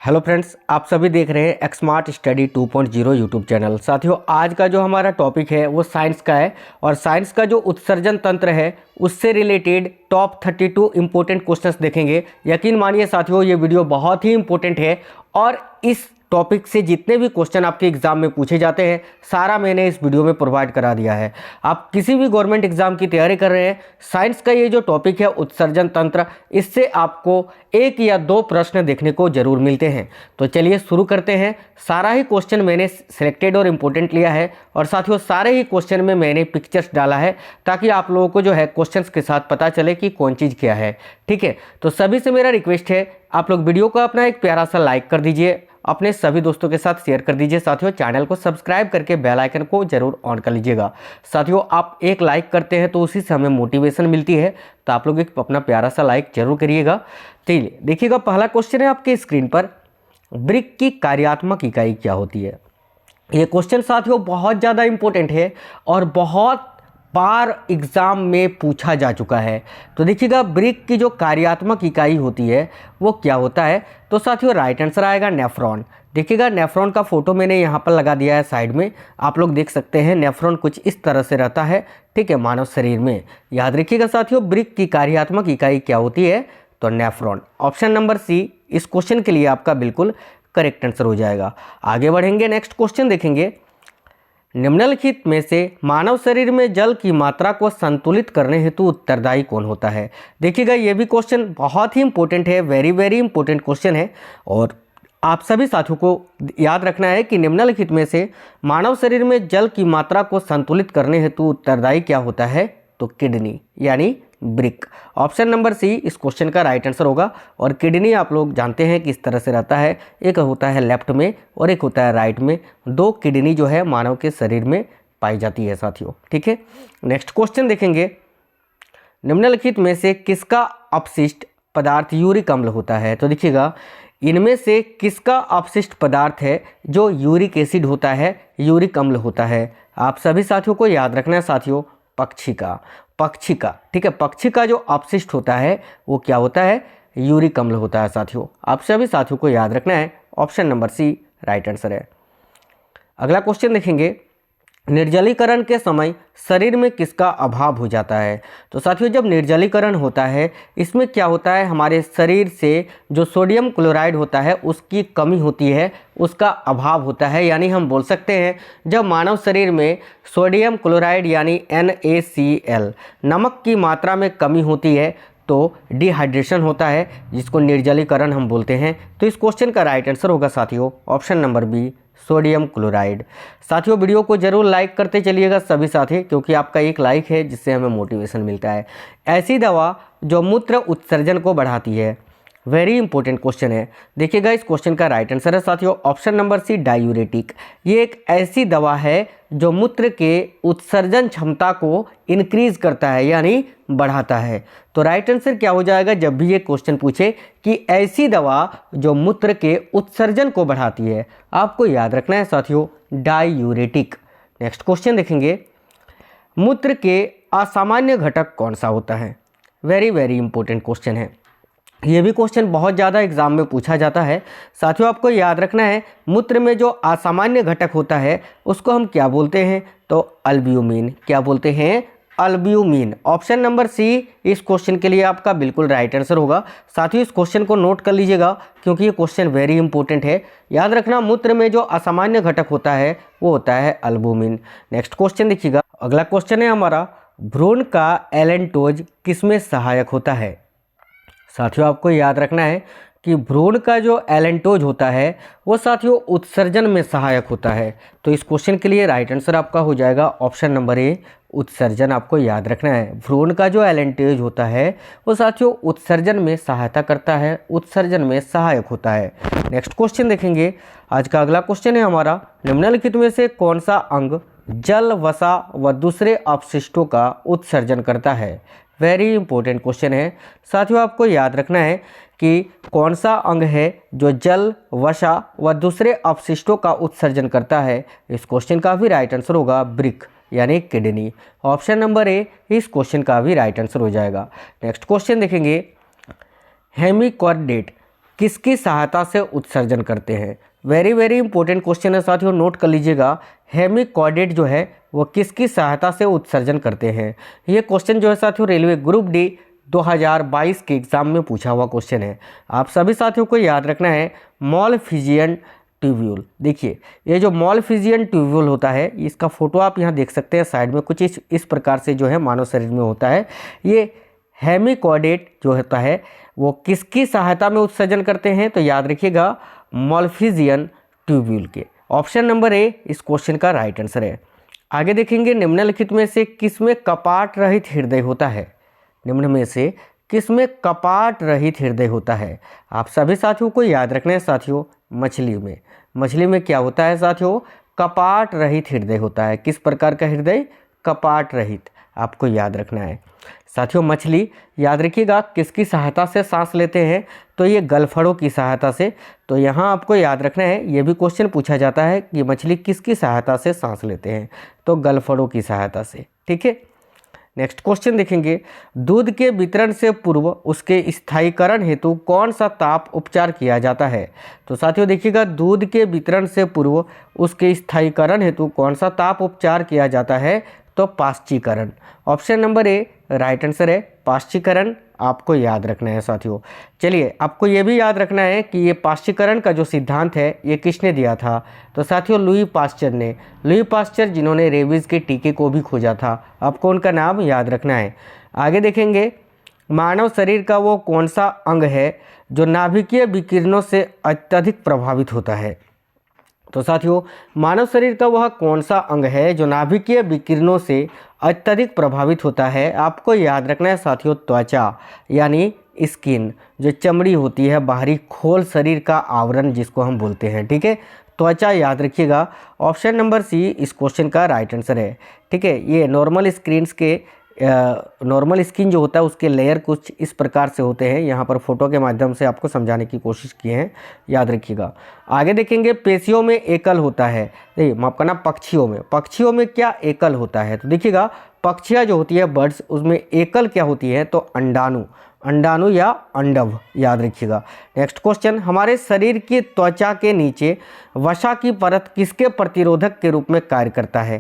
Hello friends, आप सभी देख रहे हैं एक्समार्ट स्टडी 2.0 यूट्यूब चैनल। साथियों, आज का जो हमारा टॉपिक है वो साइंस का है और साइंस का जो उत्सर्जन तंत्र है उससे रिलेटेड टॉप 32 इंपॉर्टेंट क्वेश्चंस देखेंगे। यकीन मानिए साथियों, ये वीडियो बहुत ही इंपॉर्टेंट है और इस टॉपिक से जितने भी क्वेश्चन आपके एग्जाम में पूछे जाते हैं सारा मैंने इस वीडियो में प्रोवाइड करा दिया है। आप किसी भी गवर्नमेंट एग्जाम की तैयारी कर रहे हैं, साइंस का ये जो टॉपिक है उत्सर्जन तंत्र, इससे आपको एक या दो प्रश्न देखने को जरूर मिलते हैं। तो चलिए शुरू करते हैं। सारा ही क्वेश्चन मैंने सिलेक्टेड और इम्पोर्टेंट लिया है और साथियों सारे ही क्वेश्चन में मैंने पिक्चर्स डाला है ताकि आप लोगों को जो है क्वेश्चंस के साथ पता चले कि कौन चीज़ क्या है। ठीक है, तो सभी से मेरा रिक्वेस्ट है, आप लोग वीडियो को अपना एक प्यारा सा लाइक कर दीजिए, अपने सभी दोस्तों के साथ शेयर कर दीजिए। साथियों, चैनल को सब्सक्राइब करके बेल आइकन को जरूर ऑन कर लीजिएगा। साथियों, आप एक लाइक करते हैं तो उसी से हमें मोटिवेशन मिलती है, तो आप लोग एक अपना प्यारा सा लाइक जरूर करिएगा। चलिए देखिएगा, पहला क्वेश्चन है आपके स्क्रीन पर, ब्रिक की कार्यात्मक इकाई क्या होती है। ये क्वेश्चन साथियों बहुत ज़्यादा इंपॉर्टेंट है और बहुत बार एग्ज़ाम में पूछा जा चुका है। तो देखिएगा, ब्रिक की जो कार्यात्मक इकाई होती है वो क्या होता है। तो साथियों राइट आंसर आएगा नेफ्रॉन। देखिएगा, नेफ्रॉन का फोटो मैंने यहाँ पर लगा दिया है साइड में, आप लोग देख सकते हैं। नेफ्रॉन कुछ इस तरह से रहता है, ठीक है, मानव शरीर में। याद रखिएगा साथियों, ब्रिक की कार्यात्मक इकाई क्या होती है, तो नेफ्रॉन। ऑप्शन नंबर सी इस क्वेश्चन के लिए आपका बिल्कुल करेक्ट आंसर हो जाएगा। आगे बढ़ेंगे, नेक्स्ट क्वेश्चन देखेंगे। निम्नलिखित में से मानव शरीर में जल की मात्रा को संतुलित करने हेतु उत्तरदायी कौन होता है। देखिएगा, ये भी क्वेश्चन बहुत ही इंपॉर्टेंट है, वेरी वेरी इंपॉर्टेंट क्वेश्चन है और आप सभी साथियों को याद रखना है कि निम्नलिखित में से मानव शरीर में जल की मात्रा को संतुलित करने हेतु उत्तरदायी क्या होता है, तो किडनी यानी ब्रिक। ऑप्शन नंबर सी इस क्वेश्चन का राइट आंसर होगा। और किडनी आप लोग जानते हैं किस तरह से रहता है, एक होता है लेफ्ट में और एक होता है राइट में। दो किडनी जो है मानव के शरीर में पाई जाती है साथियों। ठीक है, नेक्स्ट क्वेश्चन देखेंगे। निम्नलिखित में से किसका अपशिष्ट पदार्थ यूरिक अम्ल होता है। तो देखिएगा, इनमें से किसका अपशिष्ट पदार्थ है जो यूरिक एसिड होता है, यूरिक अम्ल होता है। आप सभी साथियों को याद रखना है साथियों, पक्षी का, ठीक है, पक्षी का जो अपशिष्ट होता है वो क्या होता है, यूरिक अम्ल होता है साथियों। आप सभी साथियों को याद रखना है, option number C right answer है। अगला क्वेश्चन देखेंगे। निर्जलीकरण के समय शरीर में किसका अभाव हो जाता है। तो साथियों, जब निर्जलीकरण होता है इसमें क्या होता है, हमारे शरीर से जो सोडियम क्लोराइड होता है उसकी कमी होती है, उसका अभाव होता है। यानी हम बोल सकते हैं जब मानव शरीर में सोडियम क्लोराइड यानी NaCl नमक की मात्रा में कमी होती है तो डिहाइड्रेशन होता है, जिसको निर्जलीकरण हम बोलते हैं। तो इस क्वेश्चन का राइट आंसर होगा साथियों option number B, sodium chloride. साथियों, वीडियो को जरूर लाइक करते चलिएगा सभी साथी, क्योंकि आपका एक लाइक है जिससे हमें मोटिवेशन मिलता है। ऐसी दवा जो मूत्र उत्सर्जन को बढ़ाती है, वेरी इंपॉर्टेंट क्वेश्चन है। देखिएगा, इस क्वेश्चन का राइट आंसर है साथियों ऑप्शन नंबर सी, डायूरेटिक। ये एक ऐसी दवा है जो मूत्र के उत्सर्जन क्षमता को इंक्रीज करता है यानी बढ़ाता है। तो राइट आंसर क्या हो जाएगा, जब भी ये क्वेश्चन पूछे कि ऐसी दवा जो मूत्र के उत्सर्जन को बढ़ाती है, आपको याद रखना है साथियों डायूरेटिक। नेक्स्ट क्वेश्चन देखेंगे। मूत्र के असामान्य घटक कौन सा होता है। वेरी वेरी इंपॉर्टेंट क्वेश्चन है। ये भी क्वेश्चन बहुत ज़्यादा एग्जाम में पूछा जाता है। साथियों, आपको याद रखना है मूत्र में जो असामान्य घटक होता है उसको हम क्या बोलते हैं, तो अल्ब्यूमिन। क्या बोलते हैं, अल्ब्यूमिन। ऑप्शन नंबर सी इस क्वेश्चन के लिए आपका बिल्कुल राइट आंसर होगा। साथियों, इस क्वेश्चन को नोट कर लीजिएगा क्योंकि ये क्वेश्चन वेरी इंपॉर्टेंट है। याद रखना, मूत्र में जो असामान्य घटक होता है वो होता है अल्ब्यूमिन। नेक्स्ट क्वेश्चन देखिएगा। अगला क्वेश्चन है हमारा, भ्रूण का एलेंटोज किसमें सहायक होता है। साथियों, आपको याद रखना है कि भ्रूण का जो एलेंटोज होता है वो साथियों उत्सर्जन में सहायक होता है। तो इस क्वेश्चन के लिए राइट आंसर आपका हो जाएगा ऑप्शन नंबर ए, उत्सर्जन। आपको याद रखना है भ्रूण का जो एलेंटोज होता है वो साथियों उत्सर्जन में सहायता करता है, उत्सर्जन में सहायक होता है। नेक्स्ट क्वेश्चन देखेंगे। आज का अगला क्वेश्चन है हमारा, निम्नलिखित में से कौन सा अंग जल, वसा व दूसरे अपशिष्टों का उत्सर्जन करता है। वेरी इंपॉर्टेंट क्वेश्चन है। साथियों, आपको याद रखना है कि कौन सा अंग है जो जल, वसा व दूसरे अपशिष्टों का उत्सर्जन करता है। इस क्वेश्चन का भी राइट आंसर होगा ब्रिक यानी किडनी। ऑप्शन नंबर ए इस क्वेश्चन का भी राइट आंसर हो जाएगा। नेक्स्ट क्वेश्चन देखेंगे। हेमिकॉर्डेट किसकी सहायता से उत्सर्जन करते हैं। वेरी वेरी इंपॉर्टेंट क्वेश्चन है साथियों, नोट कर लीजिएगा। हेमिकॉर्डेट जो है वो किसकी सहायता से उत्सर्जन करते हैं। ये क्वेश्चन जो है साथियों रेलवे ग्रुप डी 2022 के एग्जाम में पूछा हुआ क्वेश्चन है। आप सभी साथियों को याद रखना है मॉलफिजियन ट्यूब्यूल। देखिए ये जो मॉलफिजियन ट्यूब्यूल होता है, इसका फोटो आप यहाँ देख सकते हैं साइड में, कुछ इस प्रकार से जो है मानव शरीर में होता है। ये हेमिकॉर्डेट जो होता है वो किसकी सहायता में उत्सर्जन करते हैं, तो याद रखिएगा मॉलफिजियन ट्यूब्यूल के। ऑप्शन नंबर ए इस क्वेश्चन का राइट आंसर है। आगे देखेंगे निम्नलिखित में से किसमें कपाट रहित हृदय होता है। निम्न में से किसमें कपाट रहित हृदय होता है। आप सभी साथियों को याद रखना है साथियों, मछली में। मछली में क्या होता है साथियों, कपाट रहित हृदय होता है। किस प्रकार का हृदय, कपाट रहित, आपको याद रखना है साथियों। मछली याद रखिएगा किसकी सहायता से सांस लेते हैं, तो ये गलफड़ों की सहायता से। तो यहाँ आपको याद रखना है, ये भी क्वेश्चन पूछा जाता है कि मछली किसकी सहायता से सांस लेते हैं, तो गलफड़ों की सहायता से। ठीक है, नेक्स्ट क्वेश्चन देखेंगे। दूध के वितरण से पूर्व उसके स्थायीकरण हेतु कौन सा ताप उपचार किया जाता है। तो साथियों देखिएगा, दूध के वितरण से पूर्व उसके स्थायीकरण हेतु कौन सा ताप उपचार किया जाता है, तो पाश्चीकरण। Option number A right answer है, पाश्चीकरण आपको याद रखना है साथियों। चलिए आपको ये भी याद रखना है कि ये पाश्चीकरण का जो सिद्धांत है ये किसने दिया था, तो साथियों लुई पास्चर ने। लुई पास्चर जिन्होंने रेबीज के टीके को भी खोजा था, आपको उनका नाम याद रखना है। आगे देखेंगे, मानव शरीर का वो कौन सा अंग है जो नाभिकीय विकिरणों से अत्यधिक प्रभावित होता है। तो साथियों मानव शरीर का वह कौन सा अंग है जो नाभिकीय विकिरणों से अत्यधिक प्रभावित होता है। आपको याद रखना है साथियों, त्वचा यानी स्किन, जो चमड़ी होती है, बाहरी खोल शरीर का आवरण जिसको हम बोलते हैं। ठीक है, त्वचा याद रखिएगा। ऑप्शन नंबर सी इस क्वेश्चन का राइट आंसर है। ठीक है, ये नॉर्मल स्किन जो होता है उसके लेयर कुछ इस प्रकार से होते हैं। यहाँ पर फोटो के माध्यम से आपको समझाने की कोशिश की है, याद रखिएगा। आगे देखेंगे, पेशियों में एकल होता है, देखिए माफ करना, पक्षियों में क्या एकल होता है। तो देखिएगा पक्षियाँ जो होती है बर्ड्स, उसमें एकल क्या होती है, तो अंडाणु या अंडव, याद रखिएगा। नेक्स्ट क्वेश्चन, हमारे शरीर की त्वचा के नीचे वसा की परत किसके प्रतिरोधक के रूप में कार्य करता है।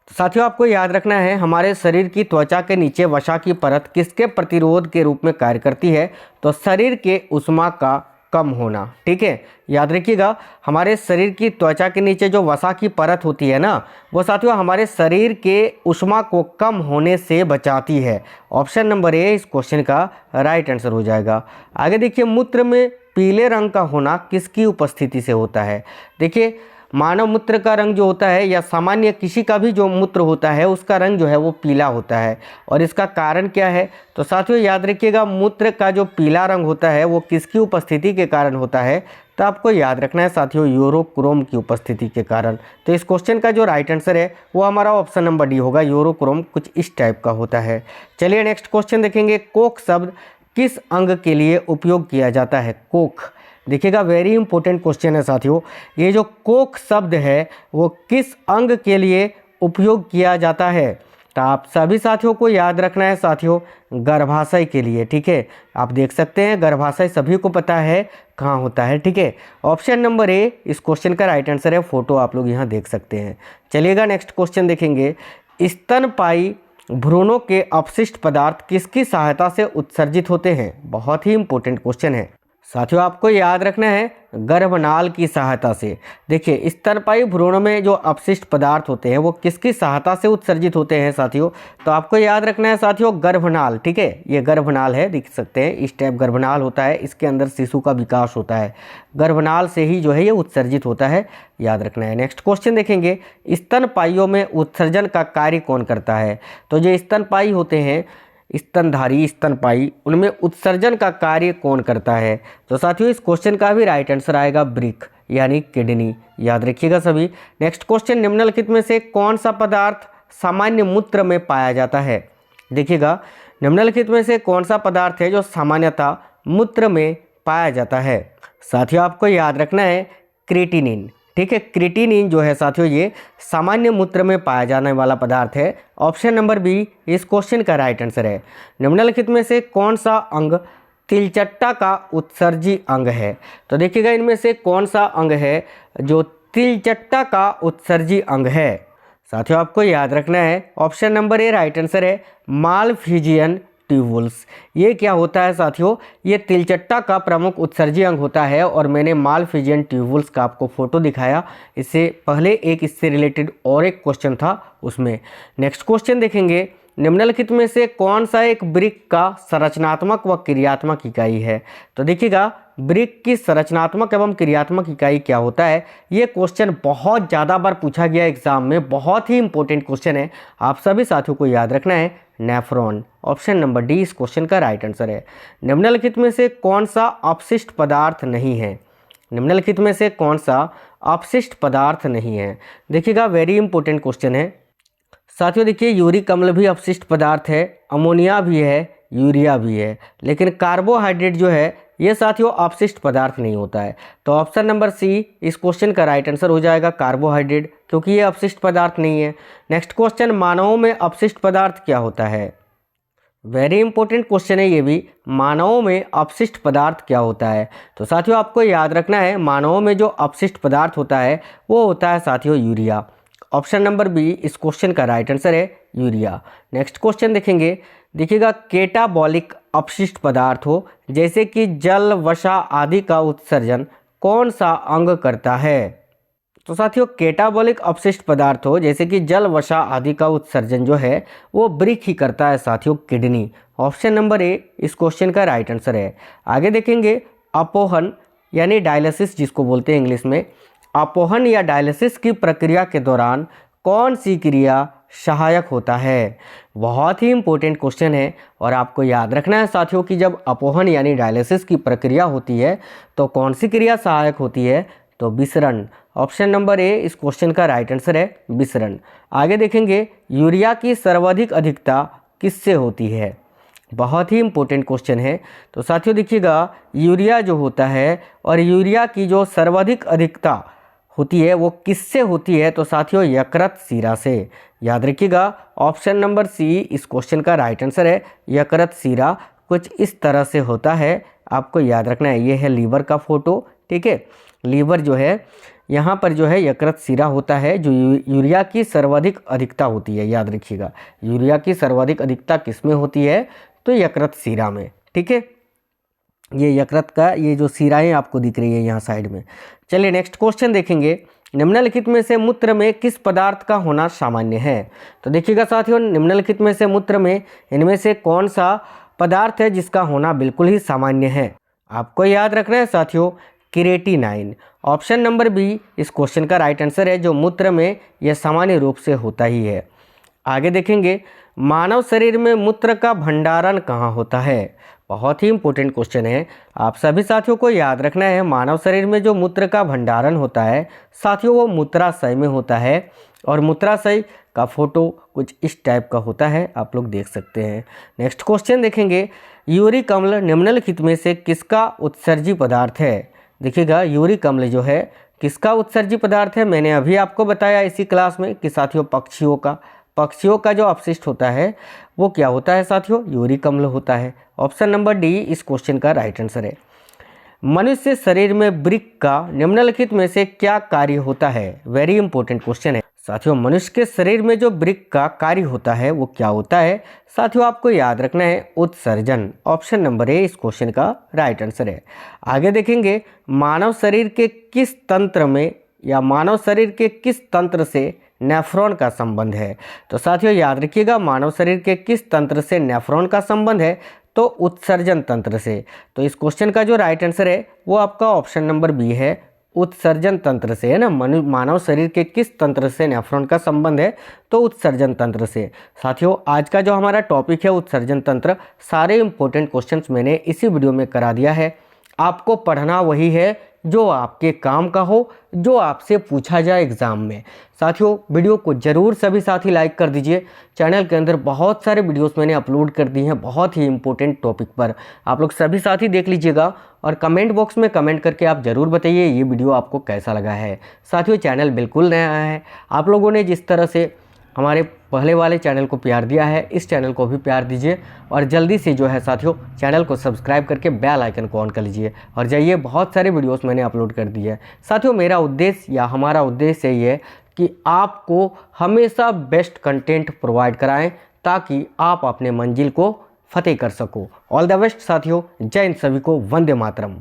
तो साथियों आपको याद रखना है, हमारे शरीर की त्वचा के नीचे वसा की परत किसके प्रतिरोध के रूप में कार्य करती है, तो शरीर के ऊष्मा का कम होना। ठीक है, याद रखिएगा, हमारे शरीर की त्वचा के नीचे जो वसा की परत होती है ना, वो साथियों हमारे शरीर के ऊष्मा को कम होने से बचाती है। ऑप्शन नंबर ए इस क्वेश्चन का राइट आंसर हो जाएगा। आगे देखिए, मूत्र में पीले रंग का होना किसकी उपस्थिति से होता है। देखिए मानव मूत्र का रंग जो होता है, या सामान्य किसी का भी जो मूत्र होता है उसका रंग जो है वो पीला होता है। और इसका कारण क्या है, तो साथियों याद रखिएगा, मूत्र का जो पीला रंग होता है वो किसकी उपस्थिति के कारण होता है, तो आपको याद रखना है साथियों, यूरोक्रोम की उपस्थिति के कारण। तो इस क्वेश्चन का जो राइट आंसर है वो हमारा ऑप्शन नंबर डी होगा, यूरोक्रोम कुछ इस टाइप का होता है। चलिए नेक्स्ट क्वेश्चन देखेंगे, कोक शब्द किस अंग के लिए उपयोग किया जाता है। कोक, देखिएगा वेरी इंपॉर्टेंट क्वेश्चन है साथियों। ये जो कोक शब्द है वो किस अंग के लिए उपयोग किया जाता है, तो आप सभी साथियों को याद रखना है साथियों, गर्भाशय के लिए। ठीक है, आप देख सकते हैं गर्भाशय सभी को पता है कहाँ होता है। ठीक है, ऑप्शन नंबर ए इस क्वेश्चन का राइट आंसर है, फोटो आप लोग यहाँ देख सकते हैं। चलिएगा नेक्स्ट क्वेश्चन देखेंगे, स्तनपायी भ्रूणों के अपशिष्ट पदार्थ किसकी सहायता से उत्सर्जित होते हैं। बहुत ही इंपॉर्टेंट क्वेश्चन है साथियों, आपको याद रखना है गर्भनाल की सहायता से। देखिए स्तनपायी भ्रूण में जो अपशिष्ट पदार्थ होते हैं वो किसकी सहायता से उत्सर्जित होते हैं साथियों, तो आपको याद रखना है साथियों गर्भनाल। ठीक है, ये गर्भनाल है, देख सकते हैं इस टाइप गर्भनाल होता है, इसके अंदर शिशु का विकास होता है, गर्भनाल से ही जो है ये उत्सर्जित होता है, याद रखना है। नेक्स्ट क्वेश्चन देखेंगे, स्तनपाइयों में उत्सर्जन का कार्य कौन करता है। तो जो स्तनपायी होते हैं, स्तनधारी स्तनपायी, उनमें उत्सर्जन का कार्य कौन करता है। तो साथियों इस क्वेश्चन का भी राइट आंसर आएगा ब्रिक यानी किडनी, याद रखिएगा सभी। नेक्स्ट क्वेश्चन, निम्नलिखित में से कौन सा पदार्थ सामान्य मूत्र में पाया जाता है। देखिएगा निम्नलिखित में से कौन सा पदार्थ है जो सामान्यतः मूत्र में पाया जाता है। साथियों आपको याद रखना है क्रिएटिनिन। ठीक है, क्रिएटिनिन जो है साथियों ये सामान्य मूत्र में पाया जाने वाला पदार्थ है। ऑप्शन नंबर बी इस क्वेश्चन का राइट आंसर है। निम्नलिखित में से कौन सा अंग तिलचट्टा का उत्सर्जी अंग है? तो देखिएगा इनमें से कौन सा अंग है जो तिलचट्टा का उत्सर्जी अंग है? साथियों आपको याद रखना है option number A right answer है मालफिजियन ट्यूबुल्स। ये क्या होता है साथियों? ये तिलचट्टा का प्रमुख उत्सर्जी अंग होता है और मैंने मालफिजियन ट्यूबुल्स का आपको फोटो दिखाया। इससे पहले एक इससे रिलेटेड और एक क्वेश्चन था उसमें। नेक्स्ट क्वेश्चन देखेंगे, निम्नलिखित में से कौन सा एक ब्रिक का संरचनात्मक व क्रियात्मक इकाई है? तो देखिएगा ब्रिक की संरचनात्मक एवं क्रियात्मक इकाई क्या होता है? ये क्वेश्चन बहुत ज़्यादा बार पूछा गया एग्जाम में, बहुत ही इंपॉर्टेंट क्वेश्चन है। आप सभी साथियों को याद रखना है नेफ्रॉन। ऑप्शन नंबर डी इस क्वेश्चन का राइट आंसर है। निम्नलिखित में से कौन सा अपशिष्ट पदार्थ नहीं है? निम्नलिखित में से कौन सा अपशिष्ट पदार्थ नहीं है? देखिएगा वेरी इंपॉर्टेंट क्वेश्चन है साथियों। देखिए यूरिक अम्ल भी अपशिष्ट पदार्थ है, अमोनिया भी है, यूरिया भी है, लेकिन कार्बोहाइड्रेट जो है ये साथियों अपशिष्ट पदार्थ नहीं होता है। तो ऑप्शन नंबर सी इस क्वेश्चन का राइट आंसर हो जाएगा कार्बोहाइड्रेट, क्योंकि ये अपशिष्ट पदार्थ नहीं है। नेक्स्ट क्वेश्चन, मानवों में अपशिष्ट पदार्थ क्या होता है? वेरी इंपॉर्टेंट क्वेश्चन है ये भी, मानवों में अपशिष्ट पदार्थ क्या होता है? तो साथियों आपको याद रखना है मानवों में जो अपशिष्ट पदार्थ होता है वो होता है साथियों यूरिया। ऑप्शन नंबर बी इस क्वेश्चन का राइट आंसर है यूरिया। नेक्स्ट क्वेश्चन देखेंगे, देखिएगा केटाबॉलिक अपशिष्ट पदार्थ हो जैसे कि जल, वसा आदि का उत्सर्जन कौन सा अंग करता है? तो साथियों केटाबॉलिक अपशिष्ट पदार्थ हो जैसे कि जल, वसा आदि का उत्सर्जन जो है वो ब्रिक ही करता है साथियों, किडनी। ऑप्शन नंबर ए इस क्वेश्चन का राइट आंसर है। आगे देखेंगे अपोहन यानी डायलिसिस जिसको बोलते हैं इंग्लिश में, अपोहन या डायलिसिस की प्रक्रिया के दौरान कौन सी क्रिया सहायक होता है? बहुत ही इंपॉर्टेंट क्वेश्चन है और आपको याद रखना है साथियों कि जब अपोहन यानी डायलिसिस की प्रक्रिया होती है तो कौन सी क्रिया सहायक होती है? तो विसरण। ऑप्शन नंबर ए इस क्वेश्चन का राइट आंसर है विसरण। आगे देखेंगे यूरिया की सर्वाधिक अधिकता किससे होती है? बहुत ही इंपॉर्टेंट क्वेश्चन है। तो साथियों देखिएगा यूरिया जो होता है और यूरिया की जो सर्वाधिक अधिकता होती है वो किससे होती है? तो साथियों यकृत सीरा से। याद रखिएगा ऑप्शन नंबर सी इस क्वेश्चन का राइट आंसर है यकृत सीरा। कुछ इस तरह से होता है, आपको याद रखना है। ये है लीवर का फोटो, ठीक है। लीवर जो है यहाँ पर जो है यकृत सीरा होता है जो यूरिया की सर्वाधिक अधिकता होती है। याद रखिएगा यूरिया की सर्वाधिक अधिकता किस में होती है? तो यकृत सीरा में, ठीक है। ये यकृत का ये जो सीराएं आपको दिख रही है यहाँ साइड में। चलिए नेक्स्ट क्वेश्चन देखेंगे, निम्नलिखित में से मूत्र में किस पदार्थ का होना सामान्य है? तो देखिएगा साथियों निम्नलिखित में से मूत्र में इनमें से कौन सा पदार्थ है जिसका होना बिल्कुल ही सामान्य है? आपको याद रखना है साथियों क्रिएटिनाइन। ऑप्शन नंबर बी इस क्वेश्चन का राइट आंसर है, जो मूत्र में यह सामान्य रूप से होता ही है। आगे देखेंगे मानव शरीर में मूत्र का भंडारण कहाँ होता है? बहुत ही इंपॉर्टेंट क्वेश्चन है, आप सभी साथियों को याद रखना है। मानव शरीर में जो मूत्र का भंडारण होता है साथियों वो मूत्राशय में होता है और मूत्राशय का फोटो कुछ इस टाइप का होता है, आप लोग देख सकते हैं। नेक्स्ट क्वेश्चन देखेंगे, यूरिक अम्ल निम्नलिखित में से किसका उत्सर्जी पदार्थ है? देखिएगा यूरिक अम्ल जो है किसका उत्सर्जी पदार्थ है? मैंने अभी आपको बताया इसी क्लास में कि साथियों पक्षियों का जो अपशिष्ट होता है वो क्या होता है साथियों? यूरिक अम्ल होता है। ऑप्शन नंबर डी इस क्वेश्चन का राइट आंसर है। मनुष्य शरीर में ब्रिक का निम्नलिखित में से क्या कार्य होता है? वेरी इंपॉर्टेंट क्वेश्चन है साथियों। मनुष्य के शरीर में जो ब्रिक का कार्य होता है वो क्या होता है? साथियों आपको याद रखना है उत्सर्जन। ऑप्शन नंबर ए इस क्वेश्चन का राइट आंसर है। आगे देखेंगे मानव शरीर के किस तंत्र में या मानव शरीर के किस तंत्र से नेफ्रॉन का संबंध है? तो साथियों याद रखिएगा मानव शरीर के किस तंत्र से नेफ्रॉन का संबंध है? तो उत्सर्जन तंत्र से। तो इस क्वेश्चन का जो राइट आंसर है वो आपका ऑप्शन नंबर बी है, उत्सर्जन तंत्र से, है ना। मानव शरीर के किस तंत्र से नेफ्रॉन का संबंध है? तो उत्सर्जन तंत्र से। साथियों आज का जो हमारा टॉपिक है उत्सर्जन तंत्र, सारे इंपॉर्टेंट क्वेश्चंस मैंने इसी वीडियो में करा दिया है। आपको पढ़ना वही है जो आपके काम का हो, जो आपसे पूछा जाए एग्ज़ाम में। साथियों वीडियो को ज़रूर सभी साथी लाइक कर दीजिए। चैनल के अंदर बहुत सारे वीडियोस मैंने अपलोड कर दिए हैं बहुत ही इंपॉर्टेंट टॉपिक पर, आप लोग सभी साथी देख लीजिएगा और कमेंट बॉक्स में कमेंट करके आप ज़रूर बताइए ये वीडियो आपको कैसा लगा है। साथियों चैनल बिल्कुल नया है, आप लोगों ने जिस तरह से हमारे पहले वाले चैनल को प्यार दिया है, इस चैनल को भी प्यार दीजिए और जल्दी से जो है साथियों चैनल को सब्सक्राइब करके बेल आइकन को ऑन कर लीजिए। और जाइए, बहुत सारे वीडियोस मैंने अपलोड कर दिए हैं। साथियों, मेरा उद्देश्य या हमारा उद्देश्य ये है कि आपको हमेशा बेस्ट कंटेंट प्रोवाइड कराएं ताकि आप अपने मंजिल को फतेह कर सको। ऑल द बेस्ट साथियों, जय हिंद, सभी को वंदे मातरम।